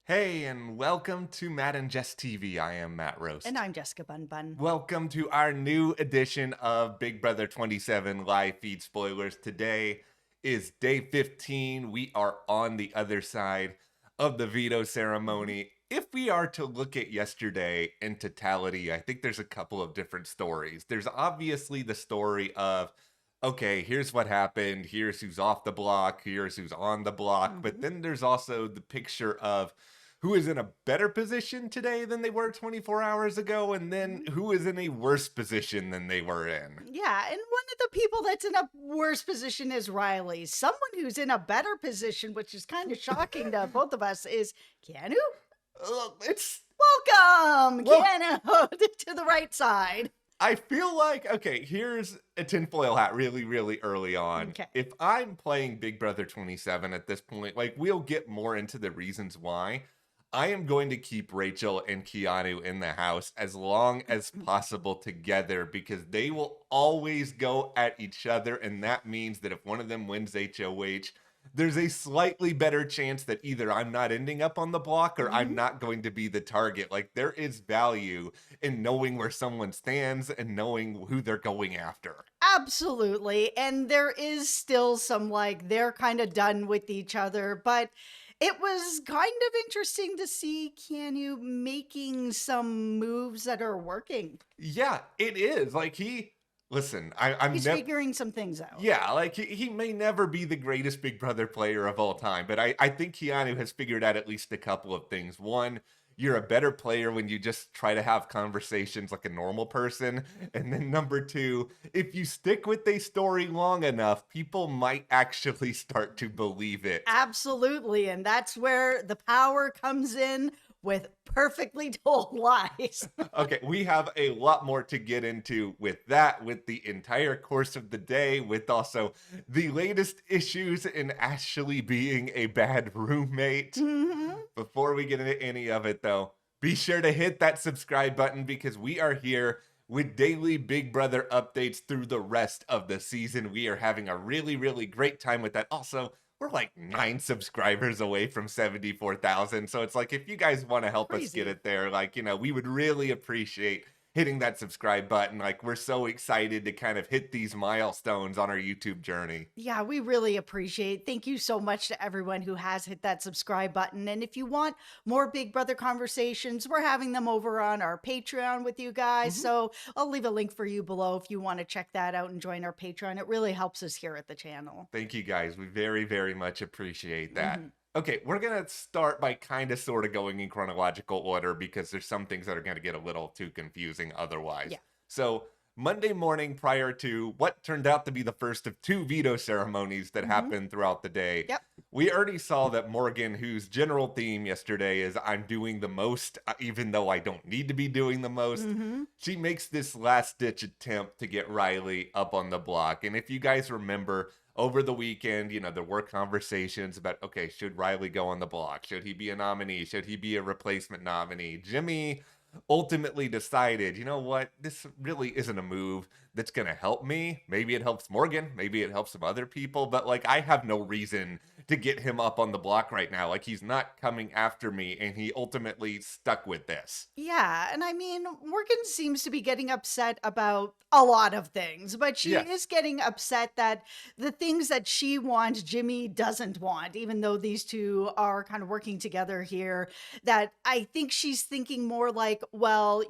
Hey, and welcome to Matt and Jess TV. I am Matt And Roast. I'm Jessica Bun Bun. Welcome to our new edition of Big Brother 27 live feed spoilers. Today is day 15. We are on the other side of the veto ceremony. If we are to look at yesterday in totality, I think there's a couple of different stories. There's obviously the story of, okay, here's what happened, here's who's off the block, here's who's on the block, but Mhm. then there's also the picture of who is in a better position today than they were 24 hours ago, and then Mhm. who is in a worse position than they were in. Yeah, and one of the people that's in a worse position is Rylie. Someone who's in a better position, which is kind of shocking to both of us, is Keanu. It's Welcome, well, Keanu, to the right side. I feel like, okay, here's a tinfoil hat really, really early on. Okay. If I'm playing Big Brother 27 at this point, like, we'll get more into the reasons why. I am going to keep Rachel and Keanu in the house as long as possible together because they will always go at each other. And that means that if one of them wins HOH, there's a slightly better chance that either I'm not ending up on the block or I'm Mhm. not going to be the target. Like, there is value in knowing where someone stands and knowing who they're going after. Absolutely. And there is still some they're kind of done with each other, but it was kind of interesting to see Keanu making some moves that are working. Yeah, it is. Like, listen, I'm He's never, figuring some things out. yeah, like he may never be the greatest Big Brother player of all time, but I think Keanu has figured out at least a couple of things. One, you're a better player when you just try to have conversations like a normal person. And then number two, if you stick with a story long enough, people might actually start to believe it. Absolutely. And that's where the power comes in with perfectly told lies. Okay, we have a lot more to get into with that, with the entire course of the day, with also the latest issues in Ashley being a bad roommate. Mhm. Before we get into any of it, though, be sure to hit that subscribe button because we are here with daily Big Brother updates through the rest of the season. We are having a really, really great time with that. Also, we're like 9 subscribers away from 74,000. So it's like, if you guys want to help us get Crazy. it there, like, we would really appreciate hitting that subscribe button. Like, we're so excited to kind of hit these milestones on our YouTube journey. Yeah, we really appreciate. Thank you so much to everyone who has hit that subscribe button. And if you want more Big Brother conversations, we're having them over on our Patreon with you guys. Mhm. So I'll leave a link for you below if you want to check that out and join our Patreon. It really helps us here at the channel. Thank you guys. We very, very much appreciate that. Mhm. Okay, we're going to start by kind of sort of going in chronological order because there's some things that are going to get a little too confusing otherwise. Yeah. So, Monday morning prior to what turned out to be the first of two veto ceremonies that Mhm. happened throughout the day, Yep. we already saw that Morgan, whose general theme yesterday is I'm doing the most, even though I don't need to be doing the most, Mhm. she makes this last ditch attempt to get Rylie up on the block. And if you guys remember, over the weekend, there were conversations about, okay, should Rylie go on the block? Should he be a nominee? Should he be a replacement nominee? Jimmy ultimately decided, you know what? This really isn't a move that's going to help me. Maybe it helps Morgan. Maybe it helps some other people. But, like, I have no reason to get him up on the block right now. Like, he's not coming after me. And he ultimately stuck with this. Yeah, and I mean, Morgan seems to be getting upset about a lot of things, but she Yes. is getting upset that the things that she wants, Jimmy doesn't want, even though these two are kind of working together here. That I think she's thinking more like, well,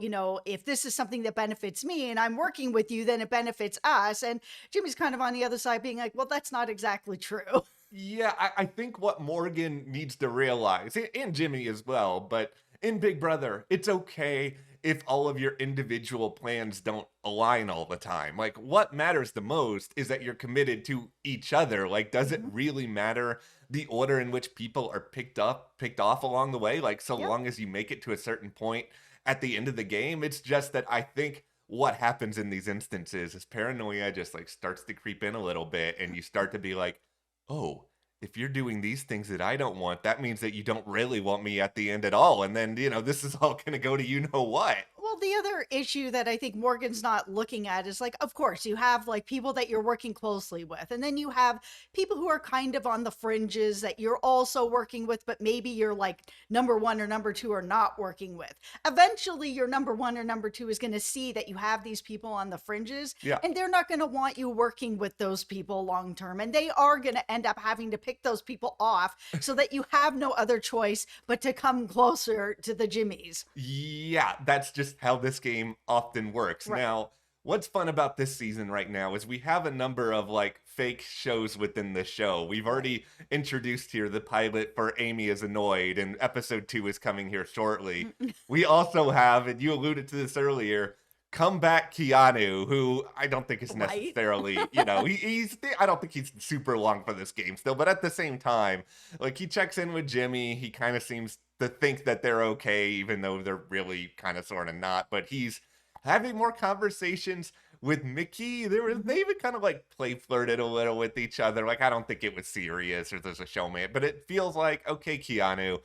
if this is something that benefits me and I'm working with you, then it benefits us. And Jimmy's kind of on the other side being like, well, that's not exactly true. Yeah, I think what Morgan needs to realize, and Jimmy as well, but in Big Brother, it's okay if all of your individual plans don't align all the time. Like, what matters the most is that you're committed to each other. Like, does it Mhm. really matter the order in which people are picked off along the way? Like, so Yep. long as you make it to a certain point at the end of the game, it's just that I think what happens in these instances is paranoia just like starts to creep in a little bit, and you start to be like, oh, if you're doing these things that I don't want, that means that you don't really want me at the end at all. And then, this is all going to go to you know what. Well, the other issue that I think Morgan's not looking at is like, of course, you have like people that you're working closely with, and then you have people who are kind of on the fringes that you're also working with, but maybe you're like number one or number two are not working with. Eventually, your number one or number two is going to see that you have these people on the fringes, Yeah. and they're not going to want you working with those people long term. And they are going to end up having to pick those people off so that you have no other choice but to come closer to the Jimmies. Yeah, that's just how this game often works. Right. Now, what's fun about this season right now is we have a number of like fake shows within the show. We've already introduced here the pilot for Amy is Annoyed, and episode 2 is coming here shortly. We also have, and you alluded to this earlier, comeback Keanu, who I don't think is Right. necessarily, you know, I don't think he's super long for this game still, but at the same time, like he checks in with Jimmy, he kind of seems to think that they're okay, even though they're really kind of sort of not, but he's having more conversations with Mickey. They even kind of like play flirted a little with each other. Like, I don't think it was serious or there's a showman, but it feels like, okay, Keanu,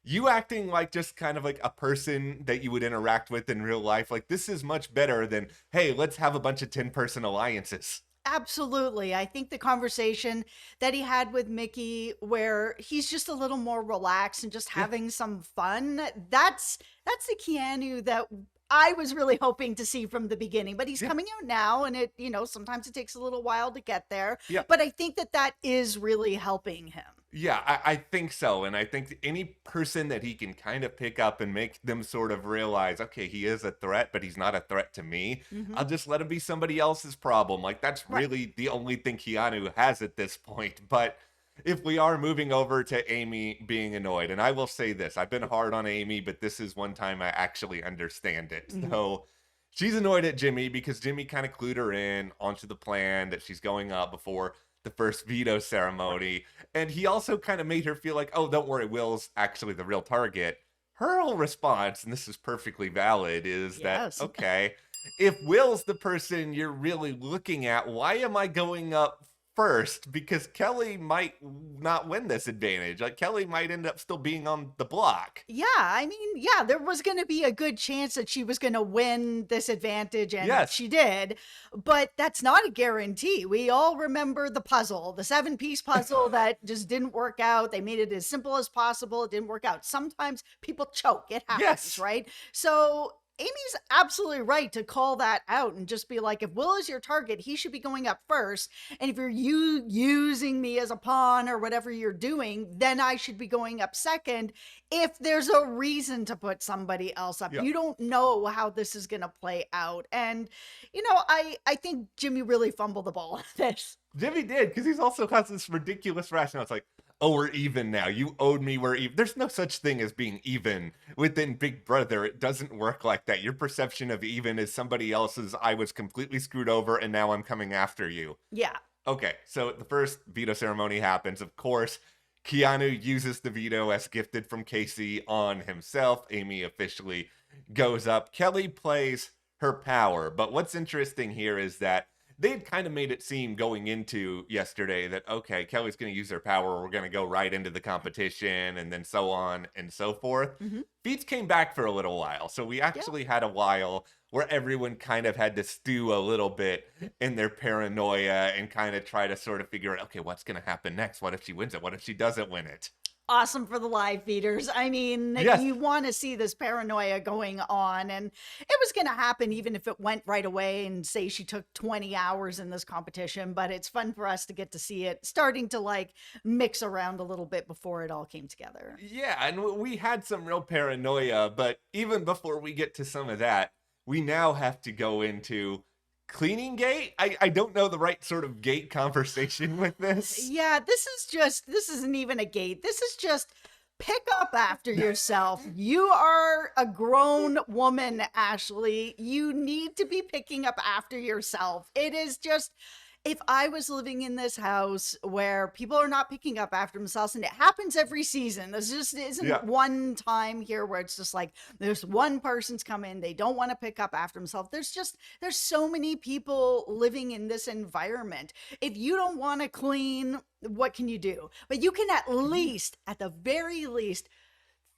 you acting like just kind of like a person that you would interact with in real life. Like, this is much better than, hey, let's have a bunch of 10-person alliances. Absolutely. I think the conversation that he had with Mickey where he's just a little more relaxed and just Yeah. having some fun, that's the Keanu that I was really hoping to see from the beginning. But he's Yeah. coming out now, and it, sometimes it takes a little while to get there. Yeah. But I think that is really helping him. Yeah, I think so. And I think any person that he can kind of pick up and make them sort of realize, okay, he is a threat, but he's not a threat to me. Mhm. I'll just let him be somebody else's problem. Like, that's Right. really the only thing Keanu has at this point. But if we are moving over to Amy being annoyed, and I will say this, I've been hard on Amy, but this is one time I actually understand it. Mhm. So she's annoyed at Jimmy because Jimmy kind of clued her in onto the plan that she's going up before the first veto ceremony. And he also kind of made her feel like, oh, don't worry, Will's actually the real target. Her whole response, and this is perfectly valid, is Yes. that, okay, if Will's the person you're really looking at, why am I going up first? Because Kelly might not win this advantage. Like, Kelly might end up still being on the block. Yeah, I mean, yeah, there was going to be a good chance that she was going to win this advantage, and Yes. she did, but that's not a guarantee. We all remember the puzzle, the 7-piece puzzle that just didn't work out. They made it as simple as possible. It didn't work out. Sometimes people choke. It happens, Yes. right? So Amy's absolutely right to call that out and just be like, if Will is your target, he should be going up first. And if you're using me as a pawn or whatever you're doing, then I should be going up second if there's a reason to put somebody else up. Yeah. You don't know how this is going to play out. And, I think Jimmy really fumbled the ball on this. Jimmy did, because he's also has this ridiculous rationale. It's like, oh, we're even now. You owed me, we're even. There's no such thing as being even within Big Brother. It doesn't work like that. Your perception of even is somebody else's, I was completely screwed over and now I'm coming after you. Yeah. Okay, so the first veto ceremony happens. Of course, Keanu uses the veto as gifted from Casey on himself. Amy officially goes up. Kelly plays her power. But what's interesting here is that they'd kind of made it seem going into yesterday that, okay, Kelly's going to use her power. We're going to go right into the competition and then so on and so forth. Mhm. Feats came back for a little while. So we actually had a while where everyone kind of had to stew a little bit in their paranoia and kind of try to sort of figure out, okay, what's going to happen next? What if she wins it? What if she doesn't win it? Awesome for the live feeders. I mean, Yes. you want to see this paranoia going on, and it was going to happen even if it went right away and say she took 20 hours in this competition, but it's fun for us to get to see it starting to like mix around a little bit before it all came together. Yeah, and we had some real paranoia, but even before we get to some of that, we now have to go into cleaning gate. I don't know the right sort of gate conversation with this. Yeah, this isn't even a gate. This is just pick up after yourself. You are a grown woman, Ashley. You need to be picking up after yourself. It is just, if I was living in this house where people are not picking up after themselves, and it happens every season, this just isn't Yeah. one time here where it's just like there's one person's come in, they don't want to pick up after themselves. There's so many people living in this environment. If you don't want to clean, what can you do? But you can at the very least,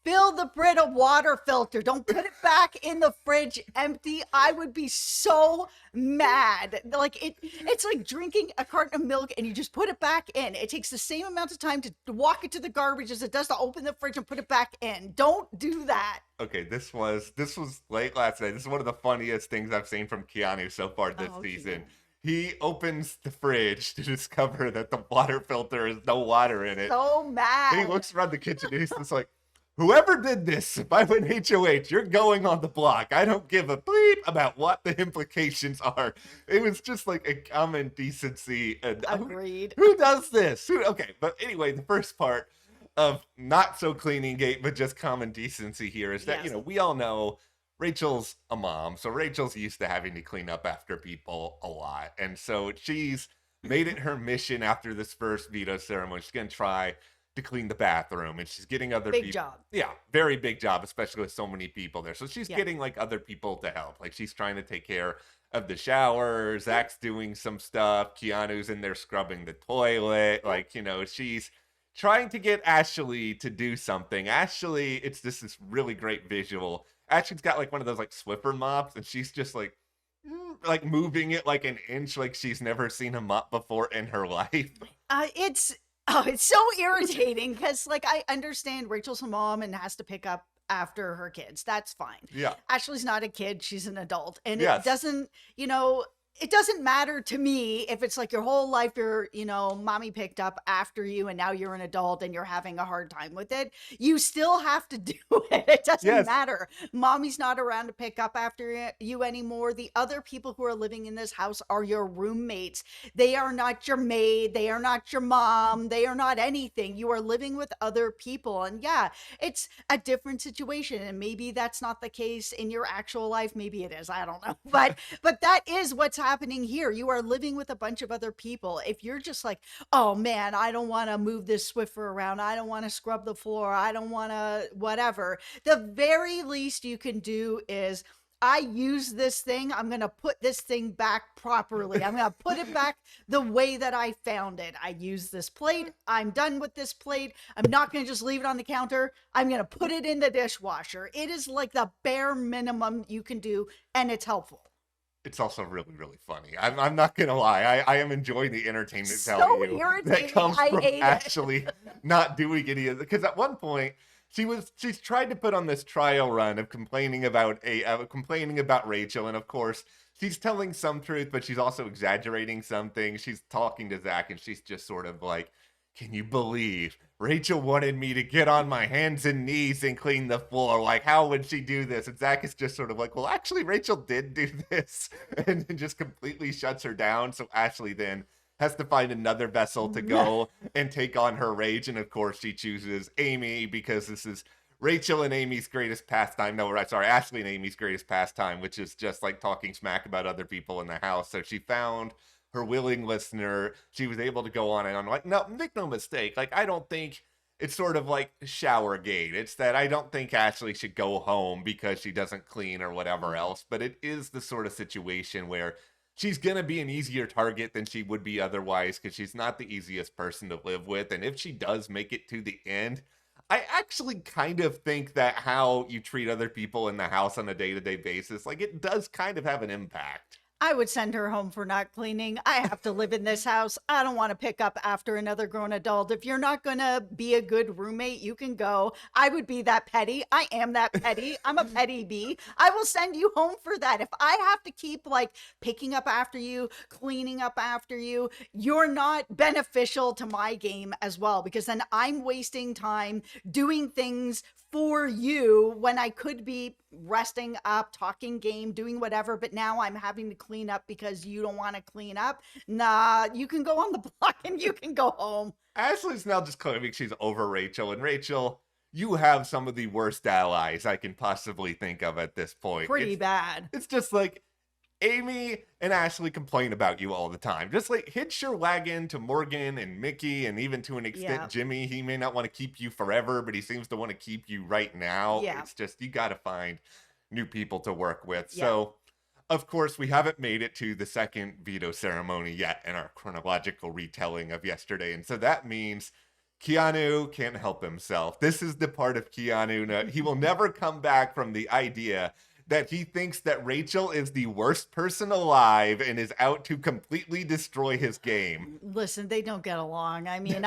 Fill the Brita water filter. Don't put it back in the fridge empty. I would be so mad. Like it's like drinking a carton of milk and you just put it back in. It takes the same amount of time to walk it to the garbage as it does to open the fridge and put it back in. Don't do that. Okay, this was late last night. This is one of the funniest things I've seen from Keanu so far this season. He opens the fridge to discover that the water filter has no water in it. So mad. And he looks around the kitchen and he's just like, whoever did this, if I win HOH, you're going on the block. I don't give a bleep about what the implications are. It was just like a common decency. And agreed. Who does this? Okay, but anyway, the first part of not so cleaning gate, but just common decency here is that, we all know Rachel's a mom. So Rachel's used to having to clean up after people a lot. And so she's made it her mission after this first veto ceremony. She's going to try to clean the bathroom, and she's getting other people. Big job. Yeah, very big job, especially with so many people there. So she's getting like other people to help. Like she's trying to take care of the shower. Zach's doing some stuff. Keanu's in there scrubbing the toilet. Like, she's trying to get Ashley to do something. Ashley, it's just this really great visual. Ashley's got like one of those like Swiffer mops, and she's just like moving it like an inch, like she's never seen a mop before in her life. It's so irritating because, like, I understand Rachel's a mom and has to pick up after her kids. That's fine. Yeah. Ashley's not a kid. She's an adult. And it doesn't, it doesn't matter to me if it's like your whole life you're, mommy picked up after you and now you're an adult and you're having a hard time with it. You still have to do it. It doesn't matter. Mommy's not around to pick up after you anymore. The other people who are living in this house are your roommates. They are not your maid. They are not your mom. They are not anything. You are living with other people. And yeah, it's a different situation. And maybe that's not the case in your actual life. Maybe it is. I don't know. But that is what's happening here. You are living with a bunch of other people. If you're just like, oh man, I don't want to move this Swiffer around, I don't want to scrub the floor, I don't want to whatever, the very least you can do is, I use this thing, I'm going to put this thing back properly. I'm going to put it back the way that I found it. I use this plate. I'm done with this plate. I'm not going to just leave it on the counter. I'm going to put it in the dishwasher. It is like the bare minimum you can do, and it's helpful. It's also really, really funny. I'm not gonna lie. I am enjoying the entertainment value that comes from actually not doing any of it. Because at one point she's tried to put on this trial run of complaining about Rachel, and of course she's telling some truth, but she's also exaggerating some things. She's talking to Zach, and she's just sort of like, can you believe Rachel wanted me to get on my hands and knees and clean the floor? Like, how would she do this? And Zach is just sort of like, well, actually, Rachel did do this, and then just completely shuts her down. So Ashley then has to find another vessel to go and take on her rage. And of course, she chooses Amy because this is Rachel and Amy's greatest pastime. No, right, sorry, Ashley and Amy's greatest pastime, which is just like talking smack about other people in the house. So she found her willing listener. She was able to go on and on. Like, no, make no mistake. Like, I don't think it's sort of like Showergate. It's that I don't think Ashley should go home because she doesn't clean or whatever else. But it is the sort of situation where she's going to be an easier target than she would be otherwise because she's not the easiest person to live with. And if she does make it to the end, I actually kind of think that how you treat other people in the house on a day-to-day basis, like, it does kind of have an impact. I would send her home for not cleaning. I have to live in this house. I don't want to pick up after another grown adult. If you're not going to be a good roommate, you can go. I would be that petty. I am that petty. I'm a petty bee. I will send you home for that. If I have to keep like picking up after you, cleaning up after you, you're not beneficial to my game as well, because then I'm wasting time doing things for you when I could be resting up, talking game, doing whatever, but now I'm having to clean up because you don't want to clean up. Nah, you can go on the block and you can go home. Ashley's now just claiming she's over Rachel, and Rachel, you have some of the worst allies I can possibly think of at this point. Pretty bad. It's just like, Amy and Ashley complain about you all the time. Just like hitch your wagon to Morgan and Mickey, and even to an extent Jimmy. He may not want to keep you forever, but he seems to want to keep you right now. Yeah. It's just, you got to find new people to work with. Yeah. So, of course, we haven't made it to the second veto ceremony yet in our chronological retelling of yesterday. And so that means Keanu can't help himself. This is the part of Keanu. He will never come back from the idea that he thinks that Rachel is the worst person alive and is out to completely destroy his game. Listen, they don't get along. I mean,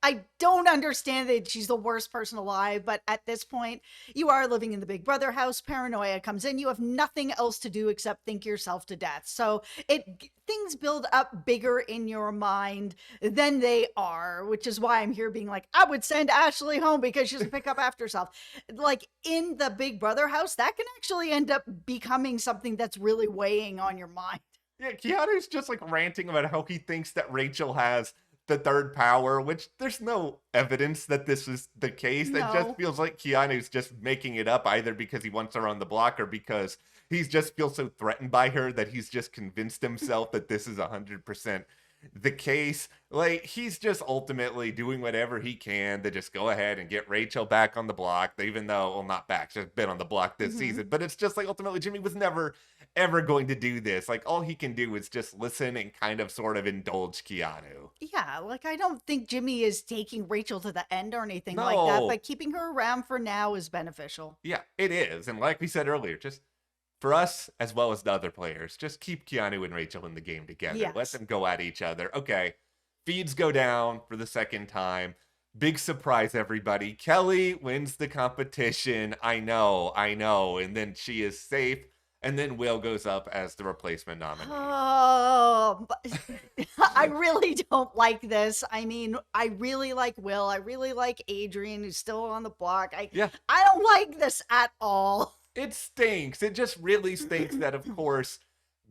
I don't understand that she's the worst person alive, but at this point, you are living in the Big Brother house. Paranoia comes in. You have nothing else to do except think yourself to death. So things build up bigger in your mind than they are, which is why I'm here being like, I would send Ashley home because she doesn't pick up after herself. Like in the Big Brother house, that can actually end up becoming something that's really weighing on your mind. Yeah, Keanu's just like ranting about how he thinks that Rachel has the third power, which there's no evidence that this is the case. It just No. feels like Keanu's just making it up either because he wants her on the block or because he's just feels so threatened by her that he's just convinced himself that this is 100% the case. Like, he's just ultimately doing whatever he can to just go ahead and get Rachel back on the block, even though, well, not back, she's been on the block this season. But it's just like ultimately Jimmy was never ever going to do this. Like, all he can do is just listen and kind of sort of indulge Keanu. Yeah, like I don't think Jimmy is taking Rachel to the end or anything like that, No. but keeping her around for now is beneficial. Yeah, it is. And like we said earlier, just for us as well as the other players, just keep Keanu and Rachel in the game together. Let Yes. them go at each other. Okay, feeds go down for the second time. Big surprise, everybody. Kelly wins the competition. I know. And then she is safe. And then Will goes up as the replacement nominee. Oh, but I really don't like this. I mean, I really like Will. I really like Adrian, who's still on the block. Yeah. I don't like this at all. It stinks. It just really stinks that, of course,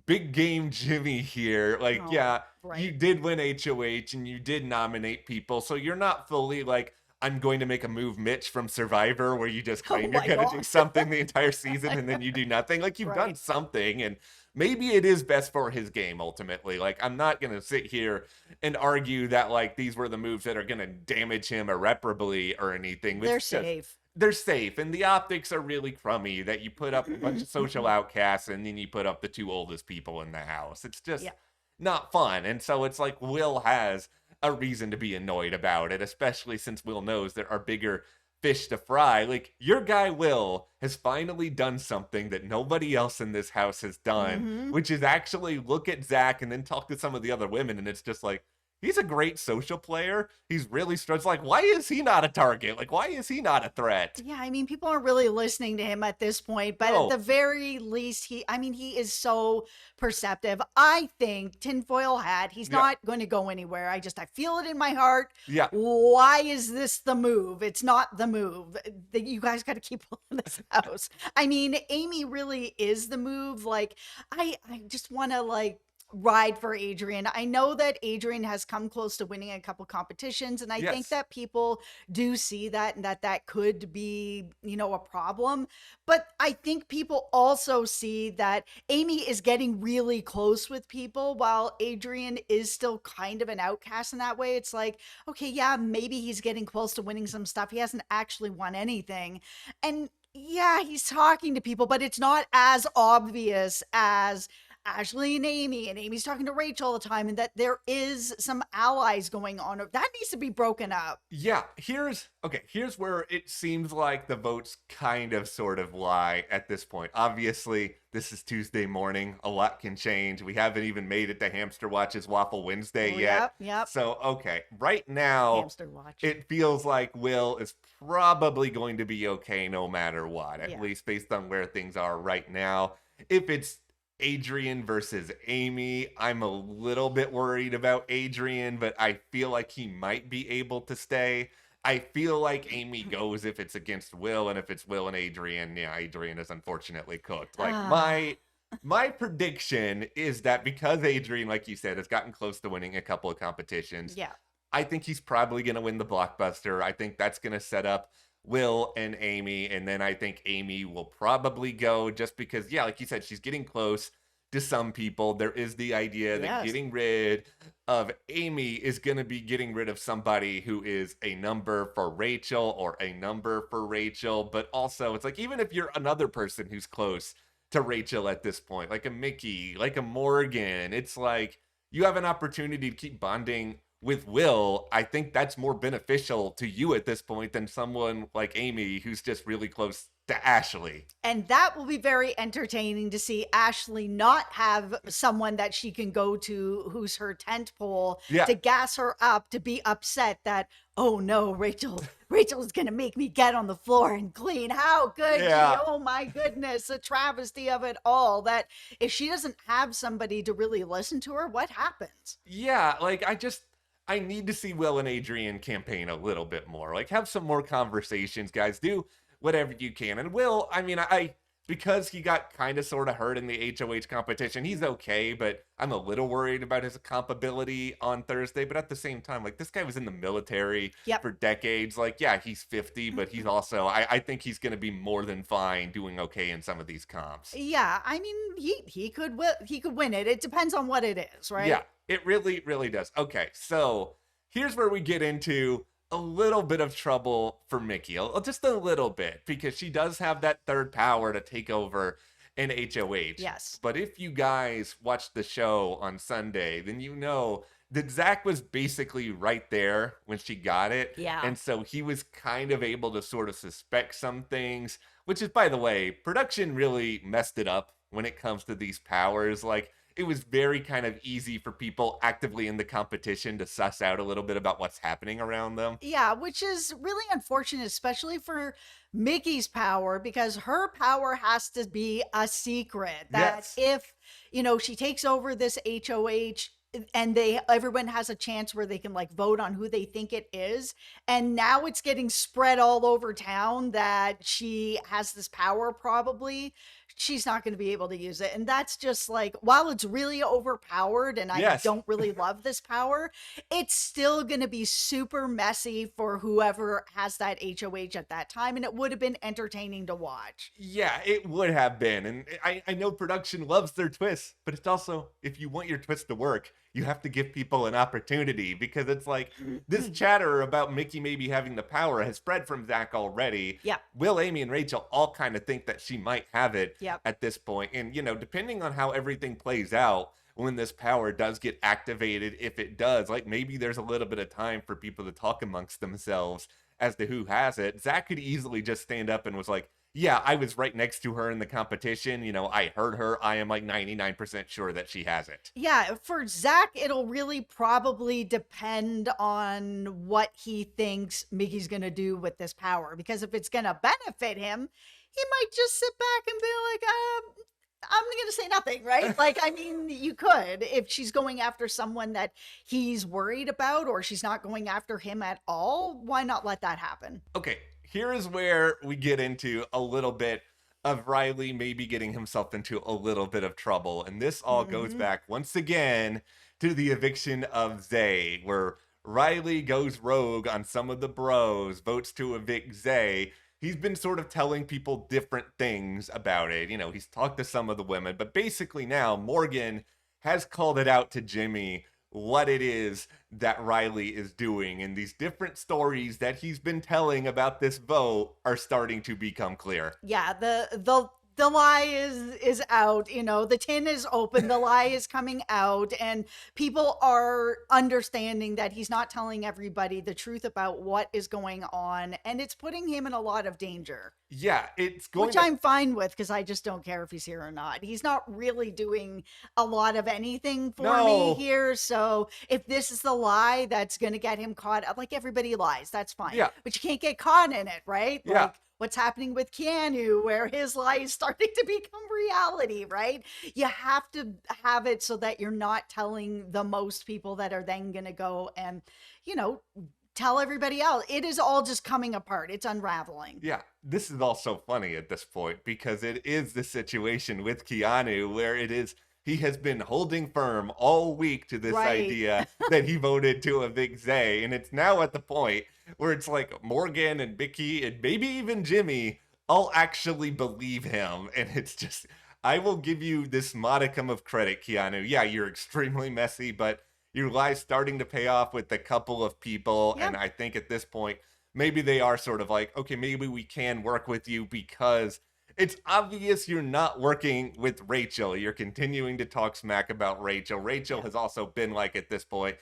big game Jimmy here. Like, Oh, yeah, right. you did win HOH and you did nominate people. So you're not fully like, I'm going to make a move Mitch from Survivor where you just claim you're my going to God. do something the entire season and then you do nothing. Like, you've done Right. something and maybe it is best for his game ultimately. Like, I'm not going to sit here and argue that like these were the moves that are going to damage him irreparably or anything. They're It's just- safe. they're safe, and the optics are really crummy that you put up a bunch of social outcasts and then you put up the two oldest people in the house. It's just Yeah. not fun. And so it's like Will has a reason to be annoyed about it, especially since Will knows there are bigger fish to fry. Like, your guy Will has finally done something that nobody else in this house has done, which is actually look at Zach and then talk to some of the other women, and it's just like, he's a great social player. He's really stressed. Like, why is he not a target? Like, why is he not a threat? Yeah, I mean, people aren't really listening to him at this point, but No. at the very least, he is so perceptive. I think tinfoil hat, he's Yeah. not going to go anywhere. I feel it in my heart. Yeah. Why is this the move? It's not the move. You guys got to keep in this house. I mean, Amy really is the move. Like, I just want to like ride for Adrian. I know that Adrian has come close to winning a couple competitions, and I think Yes. that people do see that and that could be, a problem. But I think people also see that Amy is getting really close with people while Adrian is still kind of an outcast in that way. It's like, okay, yeah, maybe he's getting close to winning some stuff. He hasn't actually won anything. And yeah, he's talking to people, but it's not as obvious as Ashley and Amy's talking to Rachel all the time, and that there is some allies going on. That needs to be broken up. Yeah, here's where it seems like the votes kind of sort of lie at this point. Obviously, this is Tuesday morning. A lot can change. We haven't even made it to Hamster Watch's Waffle Wednesday yet. Yep. So, okay, right now, Hamster watch. it feels like Will is probably going to be okay no matter what, at Yeah. least based on where things are right now. If it's Adrian versus Amy, I'm a little bit worried about Adrian, but I feel like he might be able to stay. I feel like Amy goes if it's against Will, and if it's Will and Adrian, yeah, Adrian is unfortunately cooked. Like, my prediction is that because Adrian, like you said, has gotten close to winning a couple of competitions, Yeah. I think he's probably going to win the blockbuster. I think that's going to set up Will and Amy, and then I think Amy will probably go just because, yeah, like you said, she's getting close to some people. There is the idea that Yes. getting rid of Amy is going to be getting rid of somebody who is a number for Rachel or a number for Rachel, but also it's like, even if you're another person who's close to Rachel at this point, like a Mickey, like a Morgan, it's like you have an opportunity to keep bonding with Will, I think that's more beneficial to you at this point than someone like Amy who's just really close to Ashley. And that will be very entertaining to see Ashley not have someone that she can go to who's her tent pole Yeah. to gas her up, to be upset that, oh no, Rachel's gonna make me get on the floor and clean. How could she? Yeah. Oh my goodness, a travesty of it all. That if she doesn't have somebody to really listen to her, what happens? Yeah, like I need to see Will and Adrian campaign a little bit more. Like have some more conversations, guys. Do whatever you can. And Will, I mean, I because he got kind of sort of hurt in the HOH competition, he's okay, but I'm a little worried about his comp ability on Thursday. But at the same time, like this guy was in the military Yep. for decades. Like, yeah, he's 50, but he's also I think he's gonna be more than fine doing okay in some of these comps. Yeah, I mean, he could win it. It depends on what it is, right? Yeah, it really, really does. Okay, so here's where we get into a little bit of trouble for Mickey, just a little bit, because she does have that third power to take over in HOH. Yes. But if you guys watched the show on Sunday, then you know that Zach was basically right there when she got it. Yeah. And so he was kind of able to sort of suspect some things, which is, by the way, production really messed it up when it comes to these powers. Like, it was very kind of easy for people actively in the competition to suss out a little bit about what's happening around them. Yeah, which is really unfortunate, especially for Mickey's power, because her power has to be a secret. That Yes. if, she takes over this HOH and everyone has a chance where they can like vote on who they think it is. And now it's getting spread all over town that she has this power probably. She's not going to be able to use it. And that's just like, while it's really overpowered and I Yes. don't really love this power, it's still going to be super messy for whoever has that HOH at that time. And it would have been entertaining to watch. Yeah, it would have been. And I know production loves their twists, but it's also, if you want your twist to work, you have to give people an opportunity, because it's like this chatter about Mickey maybe having the power has spread from Zach already. Yep. Will, Amy, and Rachel all kind of think that she might have it Yep. at this point. And, depending on how everything plays out, when this power does get activated, if it does, like maybe there's a little bit of time for people to talk amongst themselves as to who has it. Zach could easily just stand up and was like, yeah, I was right next to her in the competition. I heard her. I am like 99% sure that she has it. Yeah, for Zach, it'll really probably depend on what he thinks Mickey's going to do with this power. Because if it's going to benefit him, he might just sit back and be like, I'm going to say nothing, right? Like, I mean, you could, if she's going after someone that he's worried about, or she's not going after him at all, why not let that happen? Okay, here is where we get into a little bit of Rylie maybe getting himself into a little bit of trouble. And this all goes back once again to the eviction of Zay, where Rylie goes rogue on some of the bros, votes to evict Zay. He's been sort of telling people different things about it. He's talked to some of the women, but basically now Morgan has called it out to Jimmy what it is that Rylie is doing, and these different stories that he's been telling about this vote are starting to become clear. Yeah, the lie is out, the tin is open, the lie is coming out, and people are understanding that he's not telling everybody the truth about what is going on, and it's putting him in a lot of danger. Yeah, it's going Which I'm fine with, because I just don't care if he's here or not. He's not really doing a lot of anything for me here. So if this is the lie that's going to get him caught up, like everybody lies, that's fine. Yeah. But you can't get caught in it, right? Yeah. Like what's happening with Keanu, where his lie is starting to become reality, right? You have to have it so that you're not telling the most people that are then going to go and, tell everybody else. It is all just coming apart. It's unraveling. Yeah, this is also funny at this point, because it is the situation with Keanu where he has been holding firm all week to this idea that he voted to evict Zay, and it's now at the point where it's like Morgan and Mickey and maybe even Jimmy all actually believe him, and it's just, I will give you this modicum of credit, Keanu. Yeah, you're extremely messy, but your lie's starting to pay off with a couple of people. Yep. And I think at this point, maybe they are sort of like, okay, maybe we can work with you, because it's obvious you're not working with Rachel. You're continuing to talk smack about Rachel. Rachel has also been like, at this point,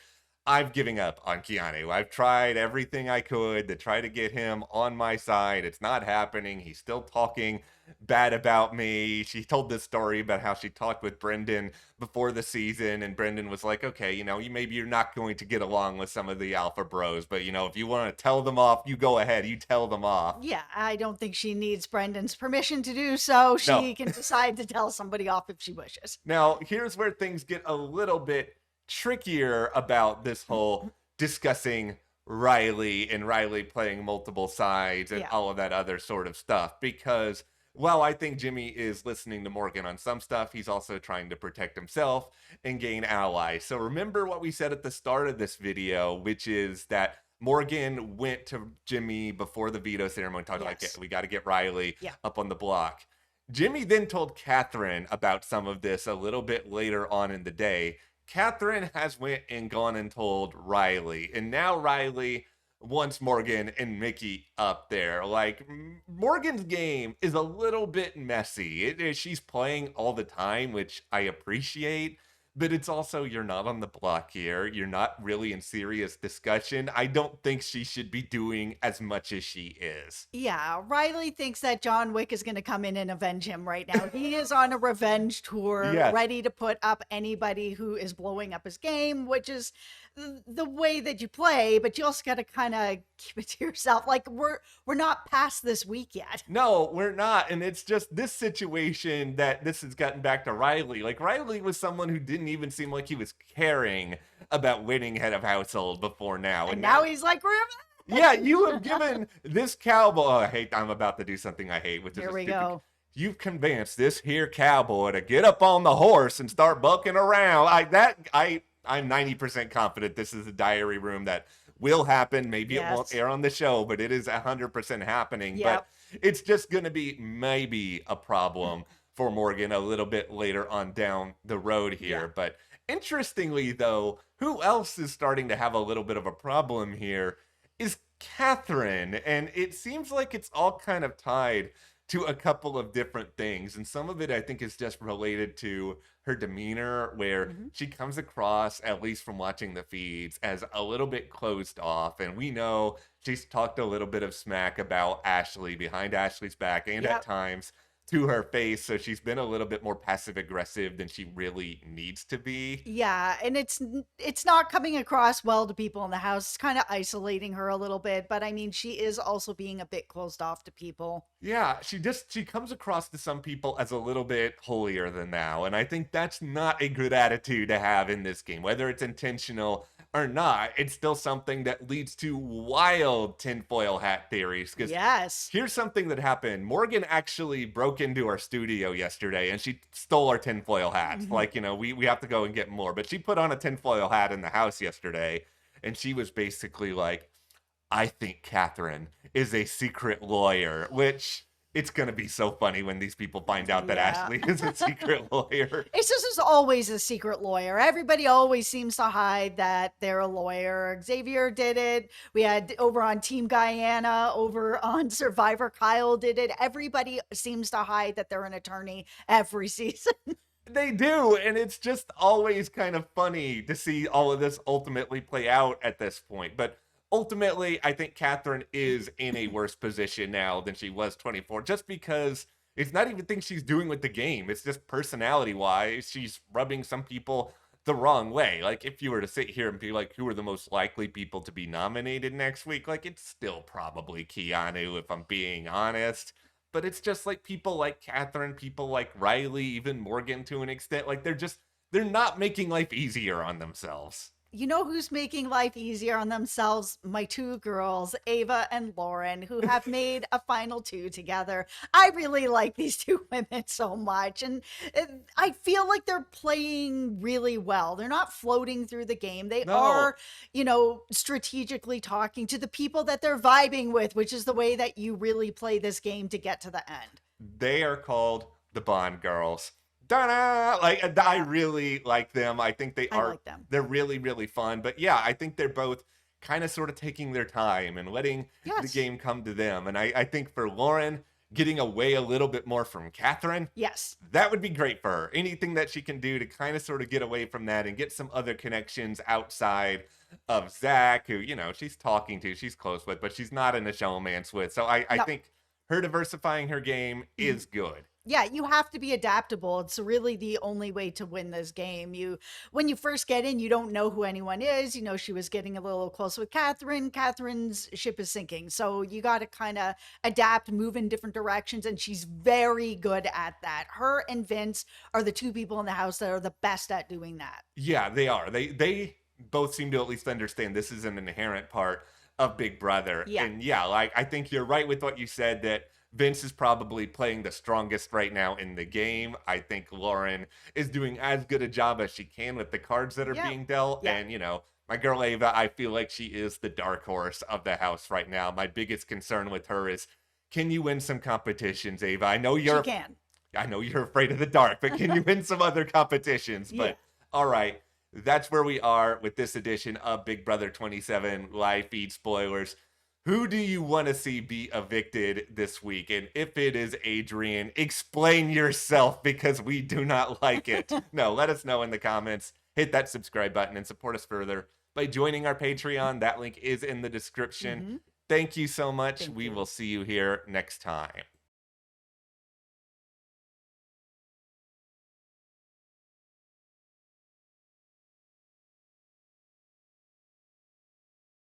I'm giving up on Keanu. I've tried everything I could to try to get him on my side. It's not happening. He's still talking bad about me. She told this story about how she talked with Brendan before the season, and Brendan was like, okay, maybe you're not going to get along with some of the alpha bros, but if you want to tell them off, you go ahead, you tell them off. Yeah, I don't think she needs Brendan's permission to do so. No. She can decide to tell somebody off if she wishes. Now, here's where things get a little bit trickier about this whole discussing Rylie and Rylie playing multiple sides and Yeah. all of that other sort of stuff. Because while I think Jimmy is listening to Morgan on some stuff, he's also trying to protect himself and gain allies. So remember what we said at the start of this video, which is that Morgan went to Jimmy before the veto ceremony, talking like, we got to get Rylie up on the block. Jimmy then told Catherine about some of this a little bit later on in the day. Catherine has went and gone and told Rylie, and now Rylie wants Morgan and Mickey up there. Like, Morgan's game is a little bit messy. She's playing all the time, which I appreciate, but it's also, you're not on the block here. You're not really in serious discussion. I don't think she should be doing as much as she is. Yeah, Rylie thinks that John Wick is going to come in and avenge him right now. He is on a revenge tour, ready to put up anybody who is blowing up his game, which is the way that you play, but you also got to kind of keep it to yourself. Like, we're not past this week yet. No, we're not. And it's just this situation that this has gotten back to Rylie. Like, Rylie was someone who didn't even seem like he was caring about winning head of household before now. And now he's like, yeah, you have given this cowboy, I'm about to do something I hate, which is here we go. You've convinced this here cowboy to get up on the horse and start bucking around. I'm 90% confident this is a diary room that will happen. Maybe it won't air on the show, but it is 100% happening. But it's just going to be maybe a problem for Morgan a little bit later on down the road here. But interestingly, though, who else is starting to have a little bit of a problem here is Catherine. And it seems like it's all kind of tied to a couple of different things. And some of it, I think, is just related to her demeanor, where she comes across, at least from watching the feeds, as a little bit closed off. And we know she's talked a little bit of smack about Ashley behind Ashley's back and at times to her face. So she's been a little bit more passive aggressive than she really needs to be. Yeah, and it's not coming across well to people in the house. It's kind of isolating her a little bit, but I mean, she is also being a bit closed off to people. Yeah, she comes across to some people as a little bit holier than thou, and I think that's not a good attitude to have in this game, whether it's intentional or not. It's still something that leads to wild tinfoil hat theories. Because here's something that happened. Morgan actually broke into our studio yesterday and she stole our tinfoil hats. Like, we have to go and get more. But she put on a tinfoil hat in the house yesterday, and she was basically like, I think Catherine is a secret lawyer, which it's going to be so funny when these people find out that Ashley is a secret lawyer. It's just as always a secret lawyer. Everybody always seems to hide that they're a lawyer. Xavier did it. We had over on Team Guyana, over on Survivor, Kyle did it. Everybody seems to hide that they're an attorney every season. They do, and it's just always kind of funny to see all of this ultimately play out at this point. But ultimately, I think Catherine is in a worse position now than she was 24, just because it's not even things she's doing with the game. It's just personality-wise, she's rubbing some people the wrong way. Like, if you were to sit here and be like, who are the most likely people to be nominated next week? Like, it's still probably Keanu, if I'm being honest. But it's just like people like Catherine, people like Rylie, even Morgan to an extent. Like, they're not making life easier on themselves. You know who's making life easier on themselves? My two girls, Ava and Lauren, who have made a final two together. I really like these two women so much. And I feel like they're playing really well. They're not floating through the game. They are, strategically talking to the people that they're vibing with, which is the way that you really play this game to get to the end. They are called the Bond Girls. Da-da! Like, I really like them. I think they're really, really fun. But yeah, I think they're both kind of sort of taking their time and letting the game come to them. And I think for Lauren, getting away a little bit more from Catherine, Yes. that would be great for her. Anything that she can do to kind of sort of get away from that and get some other connections outside of Zach, who, she's talking to, she's close with, but she's not in a showmance with. So I No. think her diversifying her game Mhm. is good. Yeah, you have to be adaptable. It's really the only way to win this game. When you first get in, you don't know who anyone is. She was getting a little close with Catherine. Catherine's ship is sinking. So you got to kind of adapt, move in different directions. And she's very good at that. Her and Vince are the two people in the house that are the best at doing that. Yeah, they are. They both seem to at least understand this is an inherent part of Big Brother. Yeah. And yeah, like I think you're right with what you said that Vince is probably playing the strongest right now in the game. I think Lauren is doing as good a job as she can with the cards that are Yeah. being dealt. Yeah. And, my girl Ava, I feel like she is the dark horse of the house right now. My biggest concern with her is, can you win some competitions, Ava? I know She you're can. afraid of the dark, but can you win some other competitions? Yeah. But all right, that's where we are with this edition of Big Brother 27 live feed spoilers. Who do you want to see be evicted this week? And if it is Adrian, explain yourself because we do not like it. No, let us know in the comments. Hit that subscribe button and support us further by joining our Patreon. That link is in the description. Mhm. Thank you so much. Thank We you. will see you here next time.